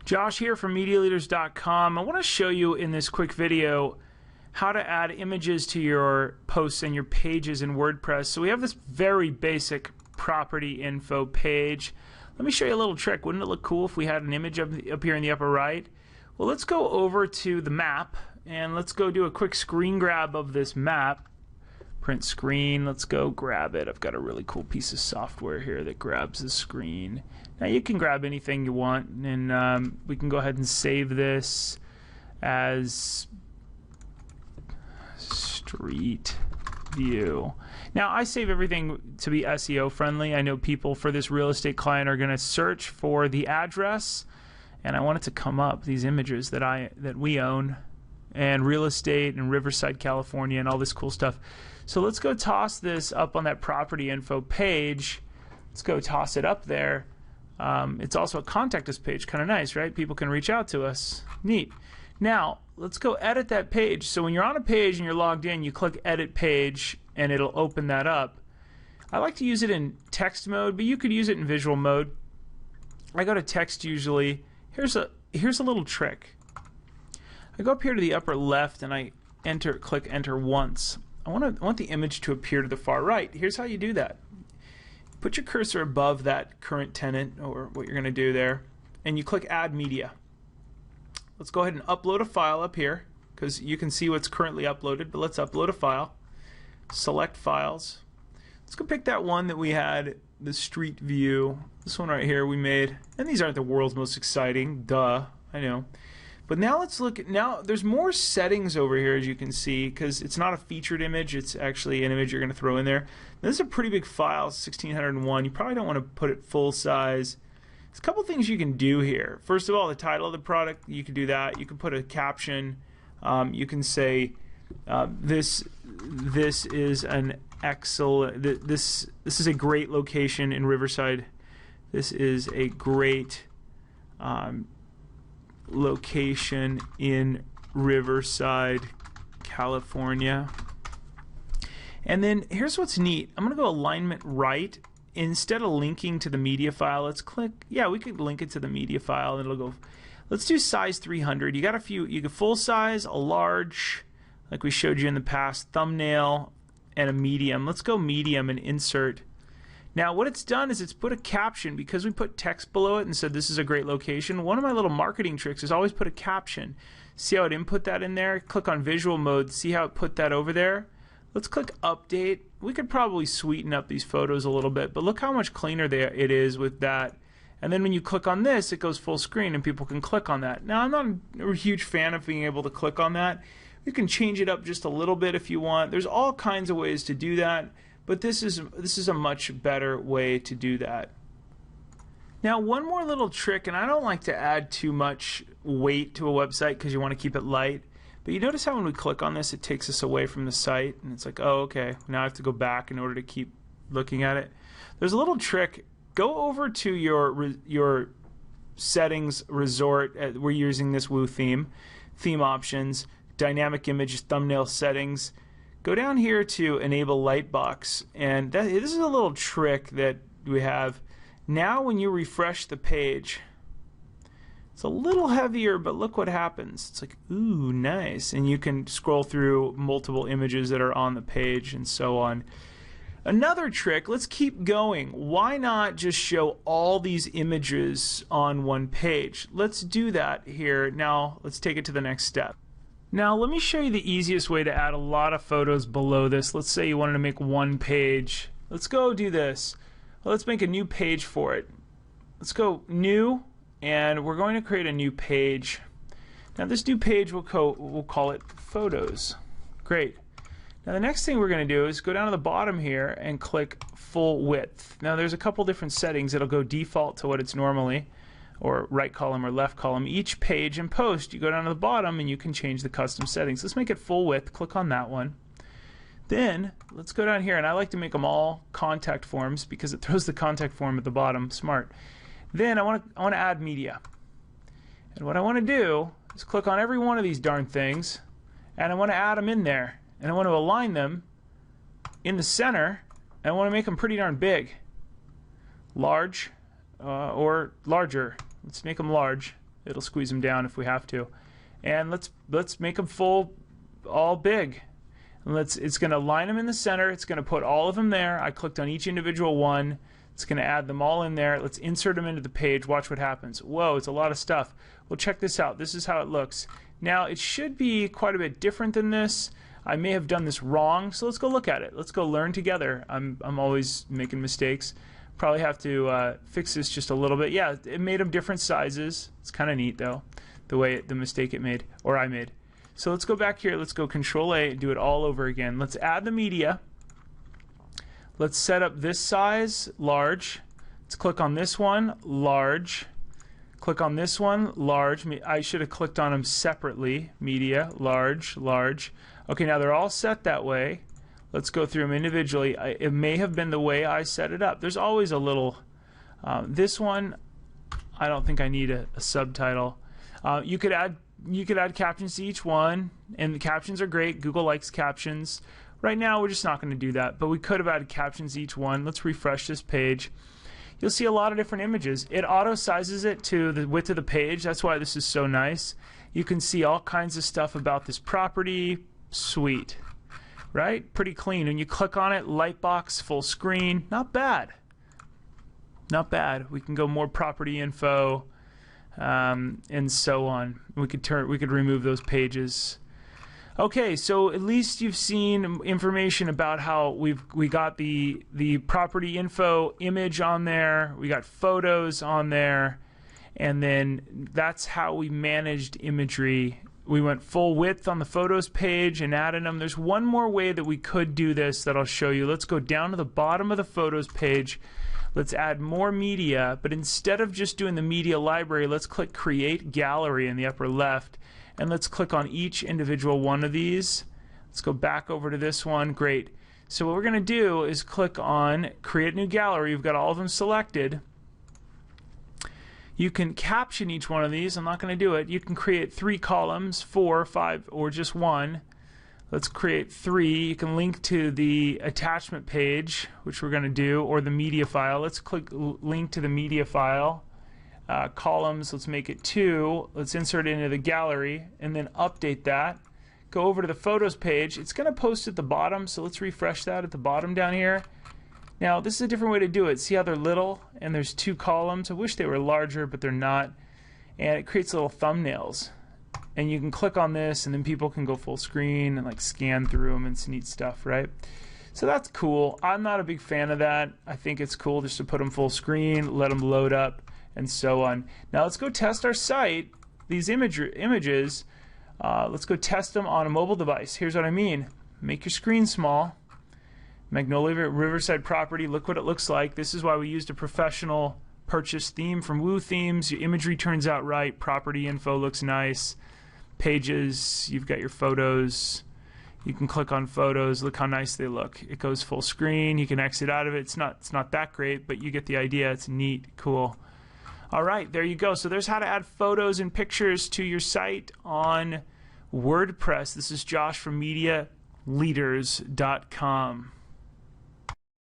Josh here from MediaLeaders.com. I want to show you in this quick video how to add images to your posts and your pages in WordPress. So we have this very basic property info page. Let me show you a little trick. Wouldn't it look cool if we had an image up here in the upper right? Well, let's go over to the map and let's go do a quick screen grab of this map. Print screen, let's go grab it. I've got a really cool piece of software here that grabs the screen. Now you can grab anything you want, and we can go ahead and save this as street view. Now I save everything to be SEO friendly. I know people for this real estate client are going to search for the address, and I want it to come up, these images that we own, and real estate and Riverside, California, and all this cool stuff. So let's go toss this up on that property info page. Let's go toss it up there. It's also a contact us page, kind of nice, right? People can reach out to us. Neat. Now let's go edit that page. So when you're on a page and you're logged in, you click edit page and it'll open that up. I like to use it in text mode, but you could use it in visual mode. I go to text usually. Here's a little trick. I go up here to the upper left and I click enter once. I want the image to appear to the far right. Here's how you do that. Put your cursor above that current tenant, or what you're going to do there, and you click add media. Let's go ahead and upload a file up here, because you can see what's currently uploaded, but let's upload a file. Select files. Let's go pick that one that we had, the street view. This one right here we made, and these aren't the world's most exciting, duh, I know. But now let's look at, now there's more settings over here, as you can see, because it's not a featured image, it's actually an image you're going to throw in there. Now, this is a pretty big file, 1601. You probably don't want to put it full size. There's a couple things you can do here. First of all, the title of the product, you can do that. You can put a caption. You can say this is an excellent, this is a great location in Riverside. This is a great location in Riverside, California. And then here's what's neat. I'm going to go alignment right. Instead of linking to the media file, let's click, yeah, we could link it to the media file and it'll go, let's do size 300. You got a few, you get full size, a large, like we showed you in the past, thumbnail, and a medium. Let's go medium and insert. Now what it's done is it's put a caption, because we put text below it and said this is a great location. One of my little marketing tricks is always put a caption. See how it input that in there? Click on visual mode, see how it put that over there? Let's click update. We could probably sweeten up these photos a little bit, but look how much cleaner it is with that. And then when you click on this, it goes full screen and people can click on that. Now I'm not a huge fan of being able to click on that. You can change it up just a little bit if you want. There's all kinds of ways to do that. But this is a much better way to do that. Now one more little trick, and I don't like to add too much weight to a website because you want to keep it light, but you notice how when we click on this it takes us away from the site, and it's like, oh okay, now I have to go back in order to keep looking at it. There's a little trick. Go over to your settings resort. We're using this Woo theme options, dynamic image, thumbnail settings. Go down here to enable lightbox, and this is a little trick that we have. Now when you refresh the page, it's a little heavier, but look what happens. It's like, ooh, nice. And you can scroll through multiple images that are on the page and so on. Another trick, let's keep going. Why not just show all these images on one page? Let's do that here. Now let's take it to the next step. Now let me show you the easiest way to add a lot of photos below this. Let's say you wanted to make one page. Let's go do this. Well, let's make a new page for it. Let's go new, and we're going to create a new page. Now this new page we'll call it photos. Great. Now the next thing we're going to do is go down to the bottom here and click full width. Now there's a couple different settings. It'll go default to what it's normally, or right column or left column. Each page and post, you go down to the bottom and you can change the custom settings. Let's make it full width. Click on that one. Then let's go down here, and I like to make them all contact forms because it throws the contact form at the bottom. Smart. Then I want to add media, and what I want to do is click on every one of these darn things, and I want to add them in there, and I want to align them in the center, and I want to make them pretty darn big, large, or larger. Let's make them large. It'll squeeze them down if we have to. And let's make them full, all big. And it's going to line them in the center. It's going to put all of them there. I clicked on each individual one. It's going to add them all in there. Let's insert them into the page. Watch what happens. Whoa, it's a lot of stuff. Well, check this out. This is how it looks. Now, it should be quite a bit different than this. I may have done this wrong, so let's go look at it. Let's go learn together. I'm always making mistakes. Probably have to fix this just a little bit. Yeah, it made them different sizes. It's kind of neat, though, the mistake it made, or I made. So let's go back here. Let's go Control A and do it all over again. Let's add the media. Let's set up this size, large. Let's click on this one, large. Click on this one, large. I should have clicked on them separately. Media, large, large. Okay, now they're all set that way. Let's go through them individually. It may have been the way I set it up. There's always a little... this one, I don't think I need a subtitle. You could add captions to each one, and the captions are great. Google likes captions. Right now, we're just not going to do that, but we could have added captions to each one. Let's refresh this page. You'll see a lot of different images. It auto-sizes it to the width of the page. That's why this is so nice. You can see all kinds of stuff about this property. Sweet. Right? Pretty clean. When you click on it, lightbox, full screen. Not bad. Not bad. We can go more property info, and so on. We could remove those pages. Okay, so at least you've seen information about how we got the property info image on there. We got photos on there, and then that's how we managed imagery. We went full width on the photos page and added them. There's one more way that we could do this that I'll show you. Let's go down to the bottom of the photos page. Let's add more media, but instead of just doing the media library, let's click Create Gallery in the upper left, and let's click on each individual one of these. Let's go back over to this one. Great. So what we're going to do is click on Create New Gallery. You've got all of them selected. You can caption each one of these. I'm not going to do it. You can create 3 columns, 4, 5, or just 1. Let's create 3. You can link to the attachment page, which we're going to do, or the media file. Let's click link to the media file. Columns, let's make it 2. Let's insert it into the gallery and then update that. Go over to the photos page. It's going to post at the bottom, so let's refresh that at the bottom down here. Now, this is a different way to do it. See how they're little and there's 2 columns? I wish they were larger, but they're not. And it creates little thumbnails. And you can click on this, and then people can go full screen and like scan through them, and it's neat stuff, right? So that's cool. I'm not a big fan of that. I think it's cool just to put them full screen, let them load up, and so on. Now let's go test our site, these images. Let's go test them on a mobile device. Here's what I mean. Make your screen small. Magnolia Riverside property, look what it looks like. This is why we used a professional purchase theme from Woo Themes. Your imagery turns out right. Property info looks nice. Pages, you've got your photos. You can click on photos. Look how nice they look. It goes full screen. You can exit out of it. It's not that great, but you get the idea. It's neat, cool. All right, there you go. So there's how to add photos and pictures to your site on WordPress. This is Josh from MediaLeaders.com.